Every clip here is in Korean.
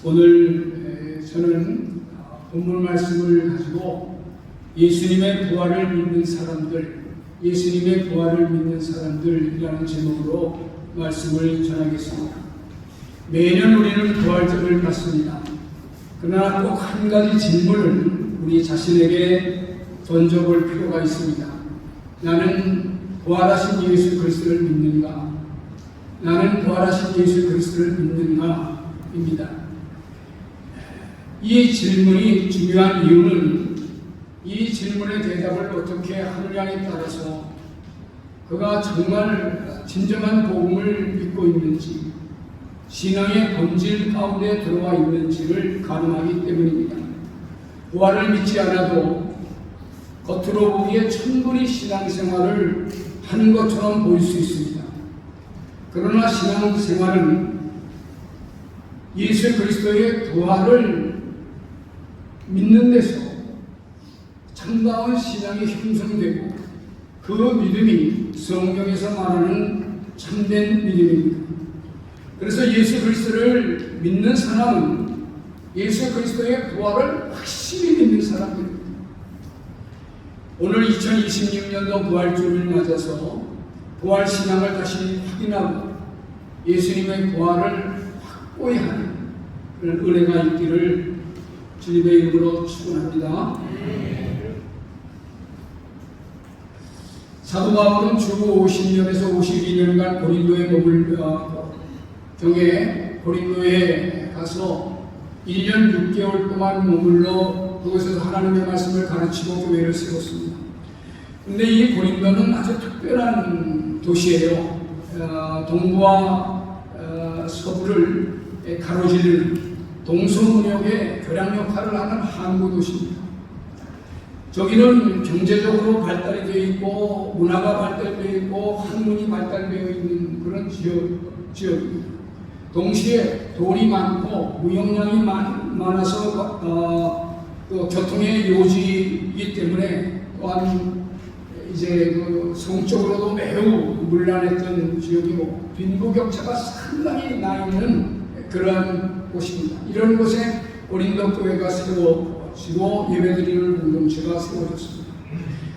오늘 저는 본문 말씀을 가지고 예수님의 부활을 믿는 사람들, 예수님의 부활을 믿는 사람들이라는 제목으로 말씀을 전하겠습니다. 매년 우리는 부활절을 맞습니다. 그러나 꼭 한 가지 질문을 우리 자신에게 던져볼 필요가 있습니다. 나는 부활하신 예수 그리스도를 믿는가? 나는 부활하신 예수 그리스도를 믿는가? 입니다. 이 질문이 중요한 이유는 이 질문의 대답을 어떻게 하느냐에 따라서 그가 정말 진정한 복음을 믿고 있는지, 신앙의 본질 가운데 들어와 있는지를 가늠하기 때문입니다. 부활을 믿지 않아도 겉으로 보기에 충분히 신앙생활을 하는 것처럼 보일 수 있습니다. 그러나 신앙생활은 예수 그리스도의 부활을 믿는 데서 참다운 신앙이 형성되고 그 믿음이 성경에서 말하는 참된 믿음입니다. 그래서 예수 그리스도를 믿는 사람은 예수 그리스도의 부활을 확실히 믿는 사람입니다. 오늘 2026년도 부활주를 맞아서 부활신앙을 다시 확인하고 예수님의 부활을 확고히 하는 그런 은혜가 있기를 주님의 이름으로 축원합니다. 사도 바울은 주 50년에서 52년간 고린도에 경에 고린도에 가서 1년 6개월 동안 머물러 그곳에서 하나님의 말씀을 가르치고 교회를 세웠습니다. 근데 이 고린도는 아주 특별한 도시예요. 동부와 서부를 가로지르는 동서문역의 교량 역할을 하는 항구 도시입니다. 저기는 경제적으로 발달이 되어 있고 문화가 발달되어 있고 학문이 발달되어 있는 그런 지역입니다. 동시에 돈이 많고 무역량이 많아서 또 교통의 요지이기 때문에 또한 이제 성적으로도 매우 문란했던 지역이고 빈부격차가 상당히 나 있는 그런 곳입니다. 이런 곳에 고린도 교회가 세워지고 예배드리는 공동체가 세워졌습니다.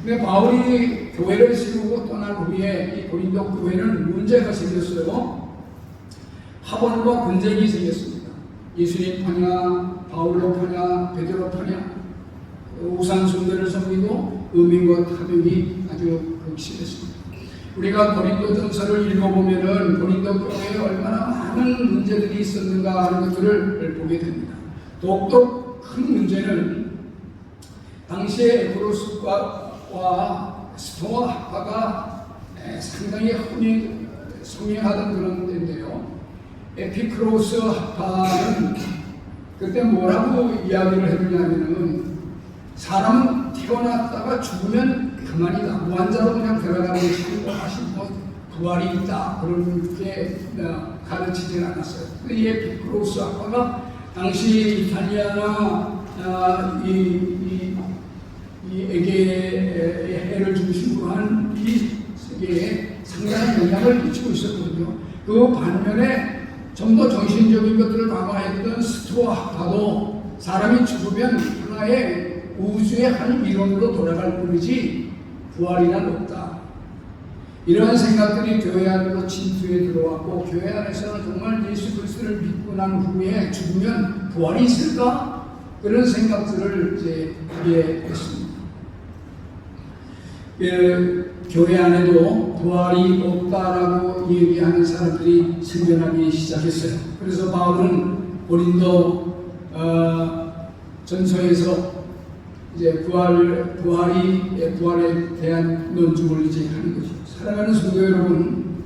근데 바울이 교회를 세우고 떠난 후에 이 고린도 교회는 문제가 생겼어요. 학원과 분쟁이 생겼습니다. 예수님 파냐, 바울로 파냐, 베드로 파냐, 우상 숭배를 섬기고 의민과 타격이 아주 극심했습니다. 우리가 고린도전서를 읽어보면은 고린도 교회에 얼마나 많은 문제들이 있었는가 하는 것들을 보게 됩니다. 더욱더 큰 문제는 당시에 에프로스과 스토아 학파가 상당히 흔히 성행하던 그런 데인데요. 에피크로스 학파는 그때 뭐라고 이야기를 했냐면은 사람은 태어났다가 죽으면 그만이다. 무한자로 그냥 들어가는 것이고 다시 부활이 있다. 그렇게 가르치진 않았어요. 이 에피크로스 학파가 당시 이탈리아나 이 에게의 해를 중심으로 한 이 세계에 상당한 영향을 미치고 있었거든요. 그 반면에 좀 더 정신적인 것들을 강화했던 스토아 학파도 사람이 죽으면 하나의 우주의 한 이론으로 돌아갈 뿐이지 부활이란 없다. 이러한 생각들이 교회 안으로 침투해 들어왔고 교회 안에서는 정말 예수 그리스도를 믿고 난 후에 죽으면 부활이 있을까? 그런 생각들을 이제 하게 됐습니다. 교회 안에도 부활이 없다라고 얘기하는 사람들이 생겨나기 시작했어요. 그래서 바울은 고린도 전서에서 이제 부활에 대한 논증을 이제 하는 거죠. 사랑하는 성도 여러분,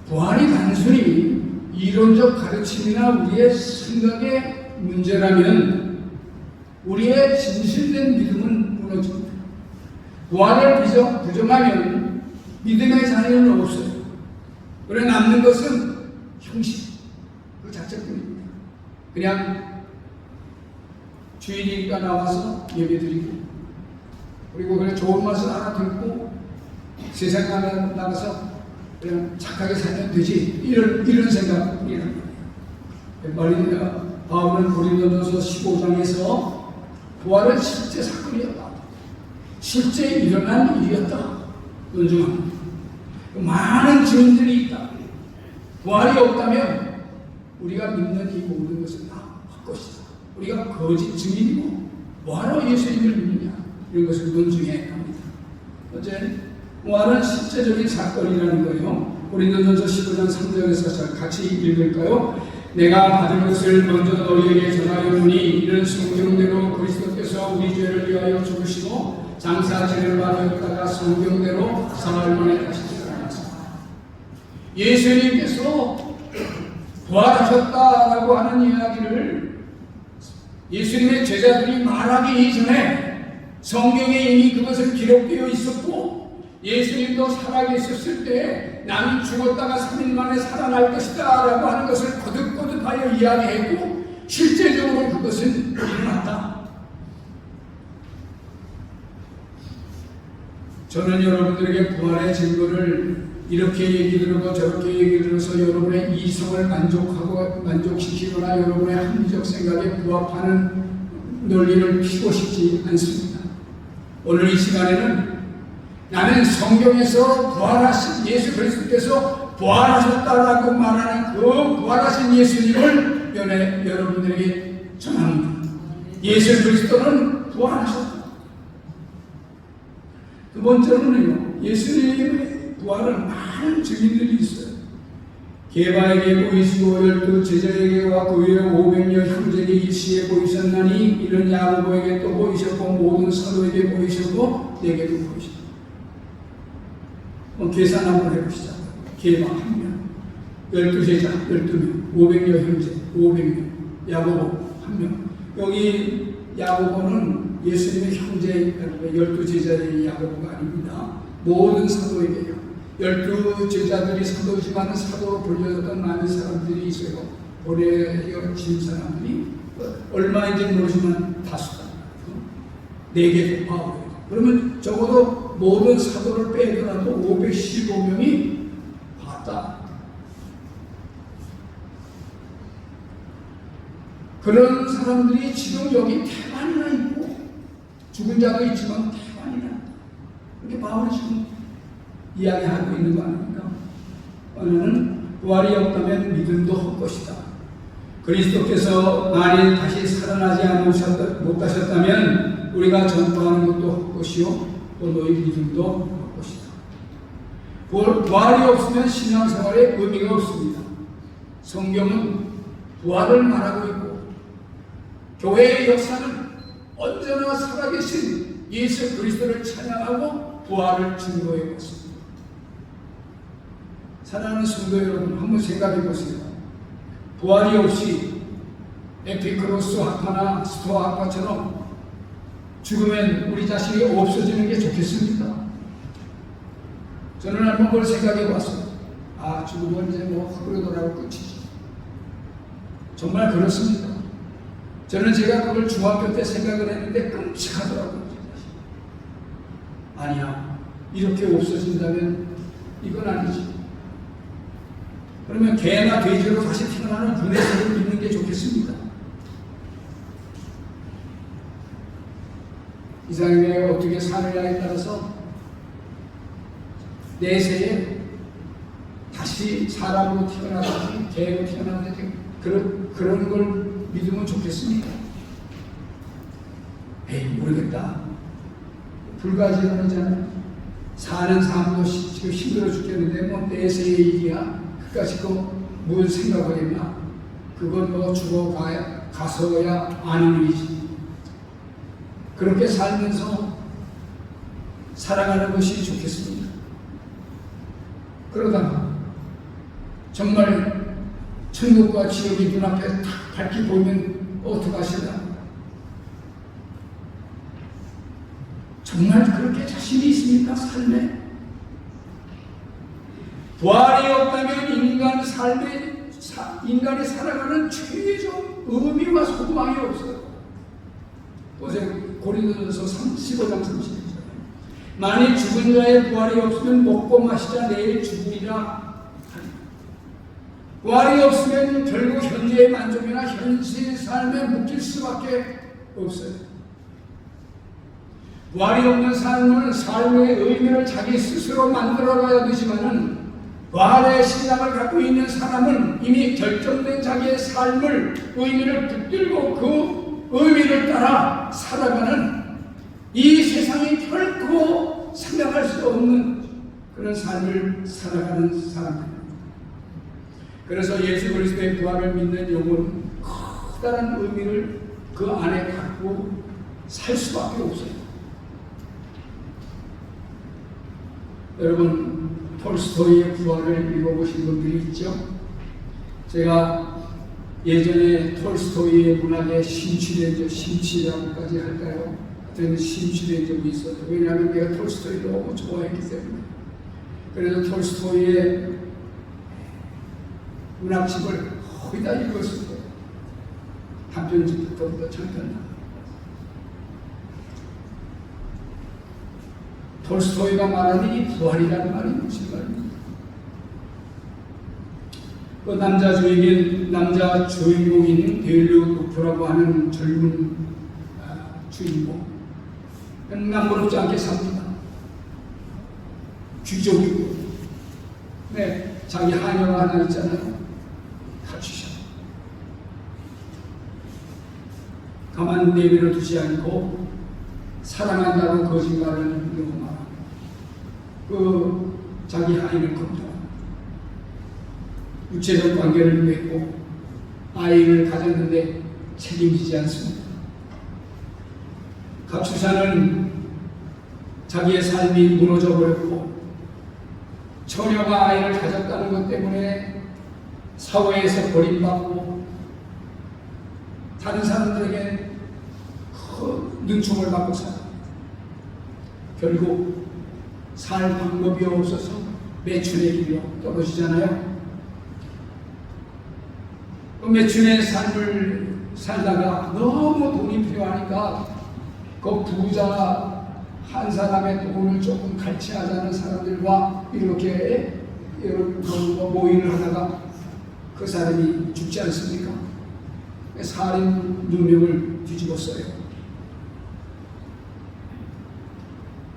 부활이 단순히 이론적 가르침이나 우리의 생각의 문제라면 우리의 진실된 믿음은 무너집니다. 부활을 부정하면 믿음의 자리는 없어요. 그래 남는 것은 형식 그 자체뿐입니다. 그냥 주일이니까 나와서 예배드리고 그리고 그냥 좋은 말씀 하나 듣고 세상에 나가서 그냥 착하게 살면 되지 이런 생각이란 말이에요. 바울은 고린도전서 15장에서 부활은 실제 사건이었다, 실제 일어난 일이었다 논증합니다. 많은 증인들이 있다. 부활이 없다면 우리가 믿는 이 모든 것은 다 헛것이다. 우리가 거짓 증인이고 뭐하러 예수님을 믿느냐, 이런 것을 논증해 갑니다. 어제 부활은 실제적인 사건이라는 거예요. 고린도전서 15장 3절에서 같이 읽을까요? 내가 받은 것을 먼저 너희에게 전하였노니 이는 성경대로 그리스도께서 우리 죄를 위하여 죽으시고 장사 죄를 받았다가 성경대로 사흘 만에 다시 살아나셨다. 예수님께서 부활하셨다라고 하는 이야기를 예수님의 제자들이 말하기 이전에 성경에 이미 그것은 기록되어 있었고, 예수님도 살아계셨을 때 남이 죽었다가 3일 만에 살아날 것이다 라고 하는 것을 거듭거듭하여 이야기했고, 실제적으로 그것은 일어났다. 저는 여러분들에게 부활의 증거를 이렇게 얘기 들고 저렇게 얘기 들어서 여러분의 이성을 만족시키거나 여러분의 합리적 생각에 부합하는 논리를 피고 싶지 않습니다. 오늘 이 시간에는 나는 성경에서 부활하신 예수 그리스도께서 부활하셨다라고 말하는 그 부활하신 예수님을 여러분들에게 전합니다. 예수 그리스도는 부활하셨다. 두 번째로는요, 예수님의 부활은 많은 증인들이 있어요. 게바에게 보이시고 12 제자에게와 그 외에 500여 형제에게 일시에 보이셨나니 이는 야고보에게 또 보이셨고 모든 사도에게 보이셨고 내게도 보이셨고. 계산 한번 해봅시다. 게바 1명, 12 제자 12명, 500여 형제 500명, 야고보 1명. 여기 야고보는 예수님의 형제 12 제자의 야고보가 아닙니다. 모든 사도에게요. 12 제자들이 사도지만 사도로 불려졌던 많은 사람들이 있어요. 보내어진 사람들이 얼마인지 모르지만 다수다. 4개 바울이에요. 그러면 적어도 모든 사도를 빼더라도 515명이 봤다. 그런 사람들이 지금 여기 태반이나 있고 죽은 자도 있지만 태반이나 있다. 이렇게 바울이 지금 이야기하고 있는 거 아닙니까? 하나는 부활이 없다면 믿음도 헛것이다. 그리스도께서 만일 다시 살아나지 못하셨다면 우리가 전파하는 것도 헛것이요 또 너희 믿음도 헛것이다. 부활이 없으면 신앙생활에 의미가 없습니다. 성경은 부활을 말하고 있고 교회의 역사는 언제나 살아계신 예수 그리스도를 찬양하고 부활을 증거해 왔습니다. 사랑하는 성도 여러분, 한번 생각해 보세요. 부활이 없이 에피크로스 학파나 스토아 학파처럼 죽으면 우리 자신이 없어지는 게 좋겠습니까? 저는 한번 그걸 생각해 봤어요. 죽으면 이제 흙으로 돌아올 끝이지. 정말 그렇습니다. 저는 제가 그걸 중학교 때 생각을 했는데 끔찍하더라고요. 아니야, 이렇게 없어진다면 이건 아니지. 그러면 개나 돼지로 다시 태어나는 분해설을 믿는 게 좋겠습니다. 이상하게 어떻게 사느냐에 따라서 내세에 다시 사람으로 태어나든지 개로 태어나든지 그런 걸 믿으면 좋겠습니까? 모르겠다. 불가지런하잖아요. 사는 삶도 지금 힘들어 죽겠는데 뭐 내세의 일이야. 그까짓 거 뭘 생각하겠나? 그건 뭐 가서야 아는 일이지. 그렇게 살면서 살아가는 것이 좋겠습니다. 그러다가 정말 천국과 지옥이 눈앞에 탁 밝히 보이면 어떡하실까? 정말 그렇게 자신이 있습니까? 삶에? 부활이 없다면 인간이 살아가는 최종 의미와 소망이 없어요. 보세요. 고린도전서 15장 31절. 만일 죽은 자의 부활이 없으면 먹고 마시자 내일 죽으리라. 부활이 없으면 결국 현재의 만족이나 현실 삶에 묶일 수밖에 없어요. 부활이 없는 삶은 삶의 의미를 자기 스스로 만들어가야 되지만은 부활의 신앙을 갖고 있는 사람은 이미 결정된 자기의 삶을 의미를 붙들고 그 의미를 따라 살아가는 이 세상이 결코 생각할 수 없는 그런 삶을 살아가는 사람들입니다. 그래서 예수 그리스도의 부활을 믿는 영혼은 커다란 의미를 그 안에 갖고 살 수밖에 없어요. 여러분, 톨스토이의 부활을 읽어보신 분들이 있죠? 제가 예전에 톨스토이의 문학에 심취된 심취라고까지 할까요? 하여튼 심취된 적이 있어요. 왜냐하면 내가 톨스토이를 너무 좋아했기 때문에. 그래서 톨스토이의 문학집을 거의 다 읽었을 거예요. 단편집부터 장편. 톨스토이가 말하는 이 부활이라는 말이 무슨 말입니까? 그 남자 주인공인 데일루프라고 하는 젊은 주인공. 남부럽지 않게 삽니다. 귀족이고, 네, 자기 하녀가 하나 있잖아요. 갖추셔. 가만 내버려 두지 않고 사랑한다고 거짓말을 하고 말합니다. 그 자기 하인을 검토합니다. 육체적 관계를 맺고 아이를 가졌는데 책임지지 않습니다. 갑주사는 자기의 삶이 무너져 버렸고 처녀가 아이를 가졌다는 것 때문에 사회에서 버림받고 다른 사람들에게 큰 눈총을 받고 살아요. 결국 살 방법이 없어서 매춘의 길로 떨어지잖아요. 그 매춘의 삶을 살다가 너무 돈이 필요하니까 그 부자 한 사람의 돈을 조금 갈취하자는 사람들과 이렇게 모임을 하다가 그 사람이 죽지 않습니까? 살인 누명을 뒤집었어요.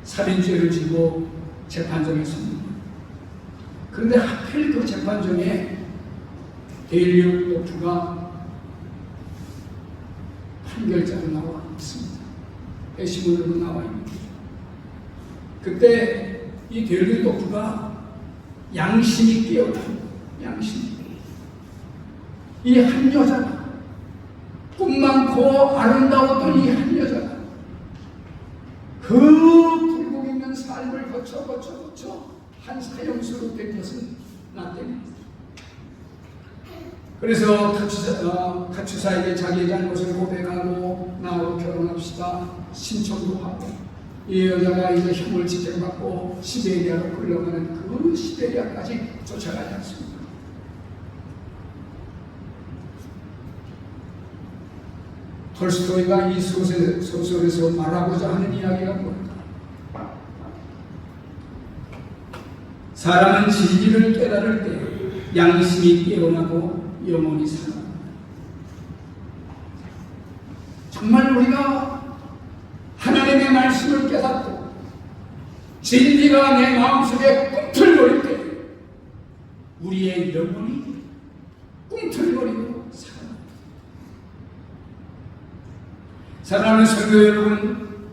살인죄를 지고 재판정에 섭니다. 그런데 하필 그 재판정에 데일루프가 판결자로 나와 있습니다. 배심원으로 나와 있습니다. 그때 이 데일루프가 양심이 깨어납니다. 양심이. 이 한 여자가 꿈 많고 아름다웠던 이 한 여자가 그 불복 있는 삶을 거쳐 한 사형수로 된 것은 나 때문입니다. 그래서 가추사에게 자기의 잘못을 고백하고 나하고 결혼합시다 신청도 하고 이 여자가 이제 형을 지켜받고 시베리아로 끌려가는 그 시베리아까지 쫓아가지 않습니다. 톨스토이가 이 소설에서 말하고자 하는 이야기가 뭘까? 사람은 진리를 깨달을 때 양심이 깨어나고 영원히 살아납니다. 정말 우리가 하나님의 말씀을 깨닫고 진리가 내 마음속에 꿈틀거릴 때 우리의 영혼이 꿈틀거리고 살아납니다. 사랑하는 성도 여러분,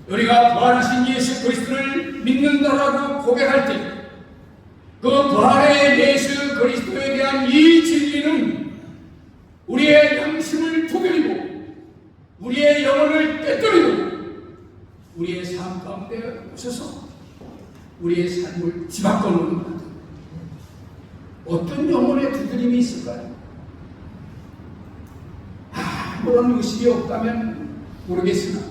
우리가 부활하신 예수 그리스도를 믿는다라고 고백할 때 그 부활의 예수 그리스도에 대한 이 진리는 우리의 양심을 부결이고 우리의 영혼을 꿰뚫이고 우리의 삶 가운데 오셔서 우리의 삶을 뒤바꿔 놓는 것. 어떤 영혼의 두드림이 있을까요? 아무런 의식이 없다면 모르겠으나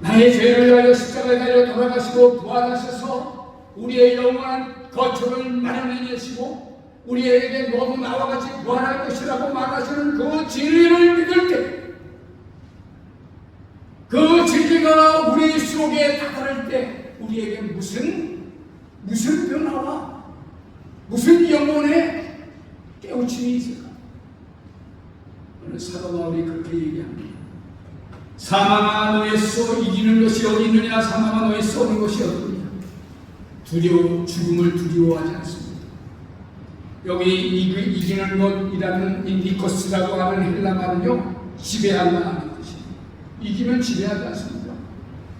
나의 죄를 위하여 십자가에 달려 돌아가시고 부활하셔서 우리의 영원한 거처를 마련해 주시고 우리에게 너도 나와 같이 부활할 것이라고 말하시는 그 진리를 믿을 때 그 진리가 우리 속에 다다를 때 우리에게 무슨 변화와 무슨 영혼의 고침이 있을까? 오늘 사도 바울이 그렇게 얘기합니다. 사망아 너의 쏘 이기는 것이 어디 있느냐? 사망아 너의 쏘는 것이 어디 있느냐? 죽음을 두려워하지 않습니다. 여기 이기는 것이라는 이 니코스라고 하는 헬라 말은요, 지배한다 하는 뜻입니다. 이기면 지배하지 않습니다.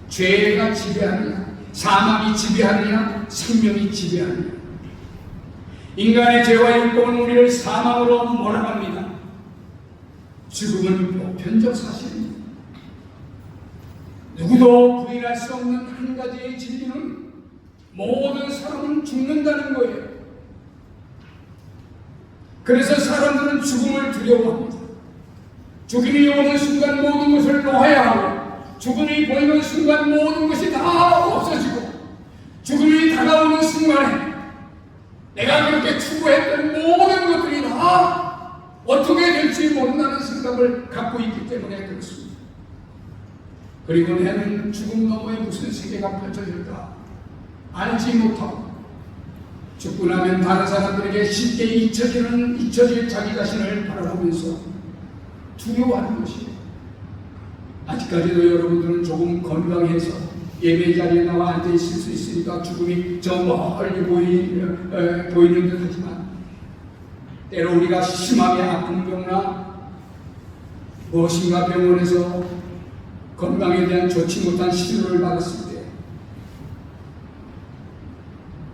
죄가 지배하느냐, 사망이 지배하느냐, 생명이 지배하느냐. 인간의 죄와 율법은 우리를 사망으로 몰아갑니다. 죽음은 보편적 사실입니다. 누구도 부인할 수 없는 한 가지의 진리는 모든 사람은 죽는다는 거예요. 그래서 사람들은 죽음을 두려워합니다. 죽음이 오는 순간 모든 것을 놓아야 하고, 죽음이 보이는 순간 모든 것이 다 없어지고, 죽음이 다가오는 순간에 내가 그렇게 추구했던 모든 것들이 다 어떻게 될지 모른다는 생각을 갖고 있기 때문에 그렇습니다. 그리고 내는 죽음 너머에 무슨 세계가 펼쳐질까 알지 못하고, 죽고 나면 다른 사람들에게 쉽게 잊혀질 자기 자신을 바라보면서 두려워하는 것이에요. 아직까지도 여러분들은 조금 건강해서 예배 자리에 나와 앉아 있을 수 있으니까 죽음이 저 멀리 보이는 듯 하지만, 때로 우리가 심하게 아픈 병이나 무엇인가 병원에서 건강에 대한 좋지 못한 치료를 받았을 때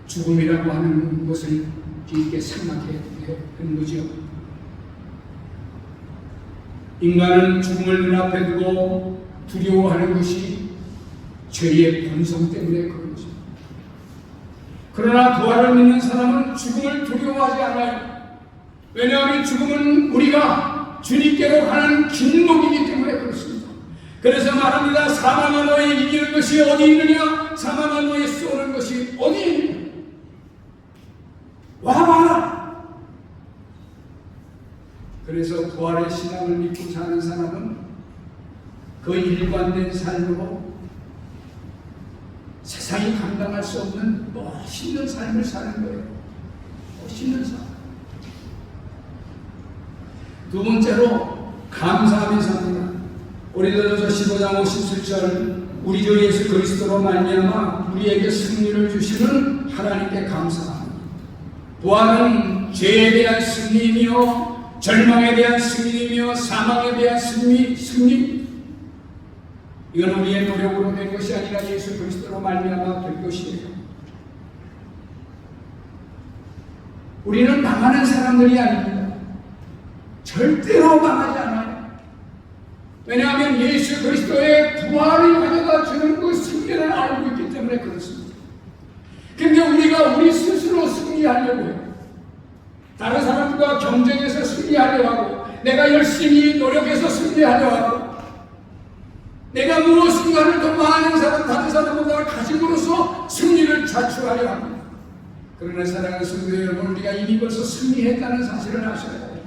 죽음이라고 하는 것을 깊게 생각해야 하는 거죠. 인간은 죽음을 눈앞에 두고 두려워하는 것이 죄의 본성 때문에 그런 거죠. 그러나 부활을 믿는 사람은 죽음을 두려워하지 않아요. 왜냐하면 죽음은 우리가 주님께로 가는 길목이기 때문에 그렇습니다. 그래서 말합니다. 사망아 너의 이기는 것이 어디 있느냐? 사망아 너의 쏘는 것이 어디 있느냐? 와봐라. 그래서 부활의 신앙을 믿고 사는 사람은 그 일관된 삶으로 세상이 감당할 수 없는 멋있는 삶을 사는 거예요. 멋있는 삶. 두 번째로 감사하며 삽니다. 고린도전서 15장 57절 우리 주 예수 그리스도로 말미암아 우리에게 승리를 주시는 하나님께 감사합니다. 부활은 죄에 대한 승리이며 절망에 대한 승리이며 사망에 대한 승리. 이건 우리의 노력으로 된 것이 아니라 예수 그리스도로 말미암아 될 것이에요. 우리는 망하는 사람들이 아닙니다. 절대로 망하지 않아요. 왜냐하면 예수 그리스도의 부활이 가져다 주는 그 승리를 알고 있기 때문에 그렇습니다. 근데 우리가 우리 스스로 승리하려고 해요. 다른 사람과 경쟁해서 승리하려 하고, 내가 열심히 노력해서 승리하려 하고, 내가 무엇인가를 더 많은 사람, 다른 사람보다 가짐으로써 승리를 자축하려 합니다. 그러나 사랑하는 성도 여러분, 우리가 이미 벌써 승리했다는 사실을 아셔야 해요.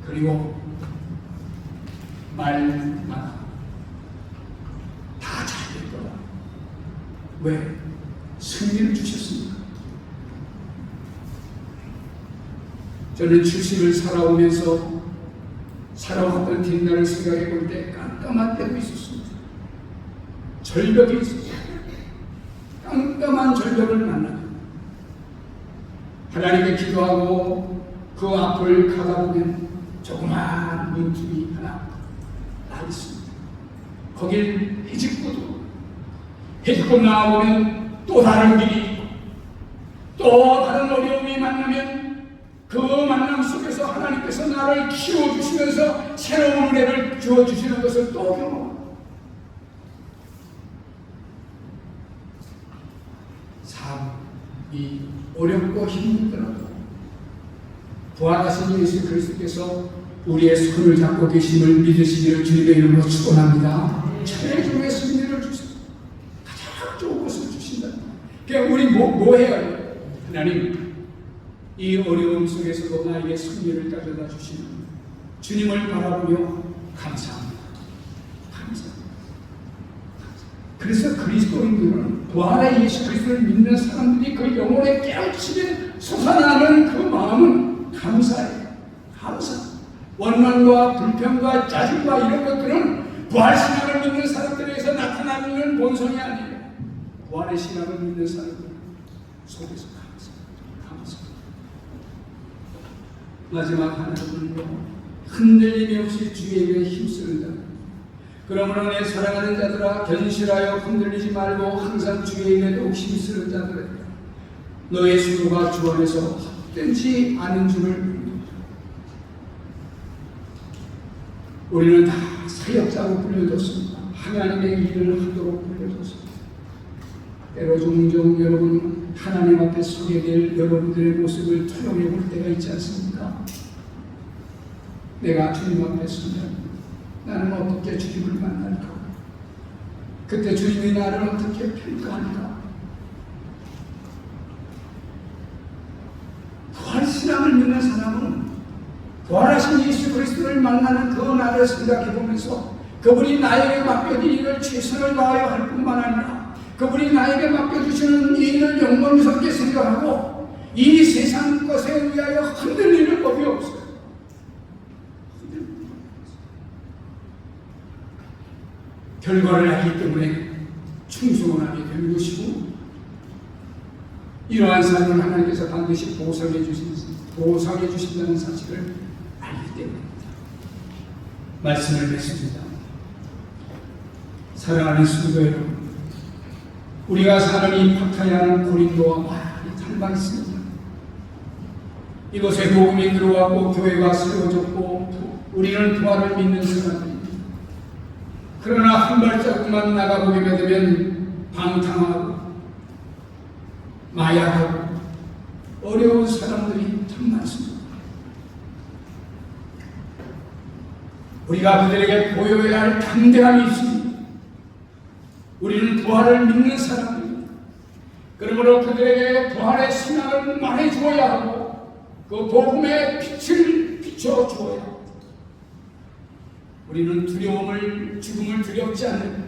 그리고 말마다 다 잘 될 거다. 왜? 승리를 주셨습니까? 저는 70을 살아왔던 뒷날을 생각해 볼 때 깜깜한 때도 있었습니다. 절벽이 있었습니다. 깜깜한 절벽을 만나요. 하나님께 기도하고 그 앞을 가다 보면 조그마한 문틈이 하나 나 있습니다. 거길 헤집고 나와보면 또 다른 길이 있고, 또 다른 어려움이 만나면 그 만남 속에서 하나님께서 나를 키워주시면서 새로운 은혜를 주어주시는 것을 또 경험합니다. 삶이 어렵고 힘들더라도 부활하신 예수 그리스도께서 우리의 손을 잡고 계심을 믿으시기를 주님의 이름으로 축원합니다. 최종의 승리를 주십니다. 가장 좋은 것을 주신다. 그러니까 우리 뭐 해야 해요? 하나님, 이 어려움 속에서도 나에게 승리를 가져다 주시는 주님을 바라보며 감사합니다. 감사합니다. 그래서 그리스도인들은 부활의 예수 그리스도를 믿는 사람들이 그 영혼에 깨우치는 솟아나는 그 마음은 감사해요. 감사. 원망과 불평과 짜증과 이런 것들은 부활신앙을 믿는 사람들에게서 나타나는 본성이 아니에요. 부활의 신앙을 믿는 사람들 속에서 감사. 마지막 하나는요, 흔들림이 없이 주에게 힘쓰는 자. 그러므로 내 사랑하는 자들아, 견실하여 흔들리지 말고 항상 주의 일에 더욱 힘쓰는 자들아, 너의 수고가 주 안에서 헛되지 않은 줄을 믿는다. 우리는 다 사역자로 불려졌습니다. 하나님의 일을 하도록 불려졌습니다. 때로 종종 여러분 하나님 앞에 서게 될 여러분들의 모습을 투영해 볼 때가 있지 않습니까? 내가 주님 앞에 서면 나는 어떻게 주님을 만날까? 그때 주님이 나를 어떻게 평가할까? 부활신앙을 믿는 사람은 부활하신 예수 그리스도를 만나는 그 날을 생각해 보면서 그분이 나에게 맡겨진 일을 최선을 다하여 할 뿐만 아니라 그분이 나에게 맡겨주시는 이 일을 영광스럽게 생각하고 이 세상 것에 의하여 흔들리는 법이 없어요. 결과를 알기 때문에 충성하게 된 것이고, 이러한 삶을 하나님께서 반드시 보상해 주신다는 사실을 알기 때문입니다. 말씀을 맺습니다. 사랑하는 성도 여러분, 우리가 사는 이 파타야는 고린도와 많이 닮아 있습니다. 이곳에 복음이 들어왔고 교회가 세워졌고 우리는 부활을 믿는 사람들입니다. 그러나 한 발자국만 나가보게 되면 방탕하고 마약하고 어려운 사람들이 참 많습니다. 우리가 그들에게 보여야 할 담대함이 있습니다. 우리는 부활을 믿는 사람입니다. 그러므로 그들에게 부활의 신앙을 말해주어야 하고 그 복음의 빛을 비춰주어야 합니다. 우리는 죽음을 두렵지 않는,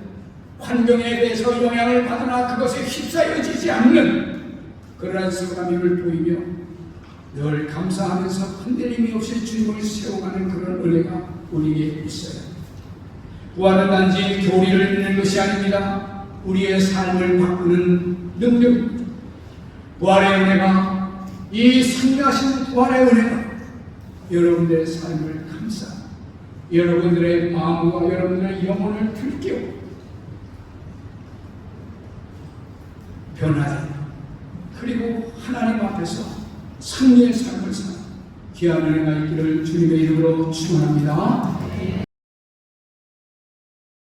환경에 대해서 영향을 받으나 그것에 휩싸여지지 않는 그러한 성함임을 보이며 늘 감사하면서 흔들림이 없이 주님을 세워가는 그런 은혜가 우리에게 있어요. 부활은 단지 교리를 믿는 것이 아닙니다. 우리의 삶을 바꾸는 능력입니다. 부활의 은혜가, 이 승리하신 부활의 은혜가 여러분들의 삶을 감싸 여러분들의 마음과 여러분들의 영혼을 들깨워 변화된, 그리고 하나님 앞에서 승리의 삶을 사는 귀한 은혜가 있기를 주님의 이름으로 축원합니다.